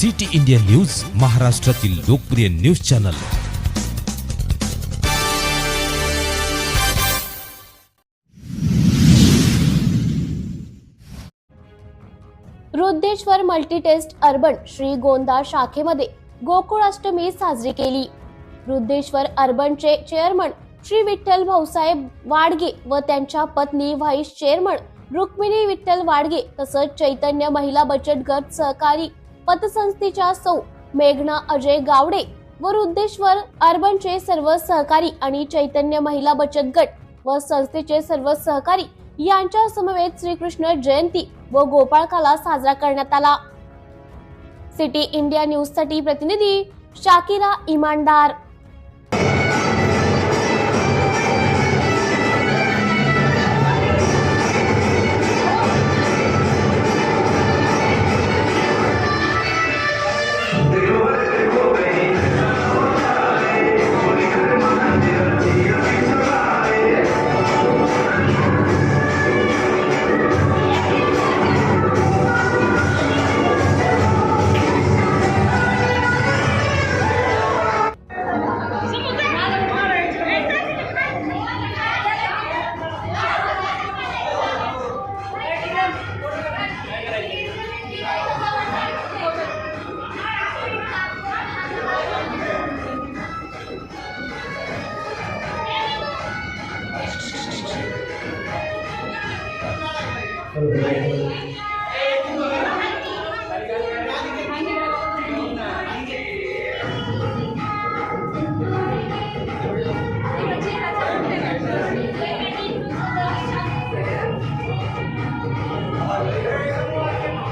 City India news, महाराष्ट्रातील लोकप्रिय news channel. Rudreshwar multistate urban Shrigonda शाखेमध्ये गोकुळाष्टमी साजरी केली। रुद्रेश्वर अर्बनचे चेअरमन श्री विठ्ठल भाऊसाहेब वाडगे व त्यांच्या पत्नी व्हाईस चेअरमन रुक्मिणी विठ्ठल वाडगे तसंच चैतन्य महिला बचत गट सहकारी पतसंस्थेच्या सौ मेघना अजय गावडे व रुद्रेश्वर अर्बनचे सर्व सहकारी आणि चैतन्य महिला बचत गट व संस्थेचे सर्व सहकारी यांच्या समवेत श्रीकृष्ण जयंती व गोपाळकाला साजरा करण्यात आला। सिटी इंडिया न्यूज साठी प्रतिनिधी शाकिरा इमानदार।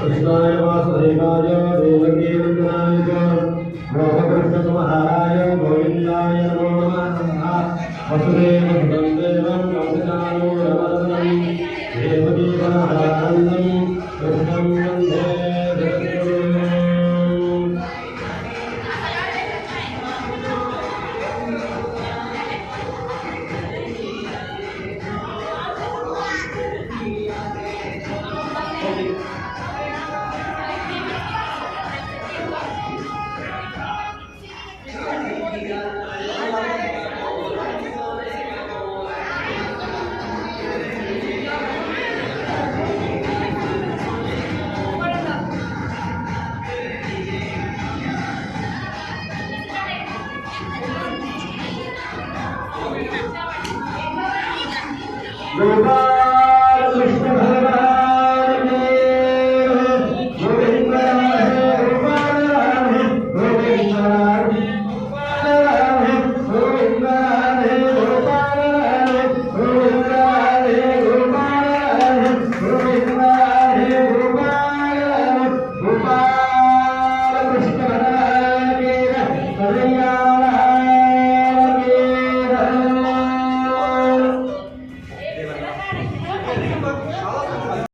कृष्णाय वासुदेवाय देवकी नंदनाय गोपकृष्णकुमाराय गोविंदाय नमो नमः। वसुदेवसुतं देवं कंसचाणूरमर्दनं देवकी वरदानन्दं कृष्णं वन्दे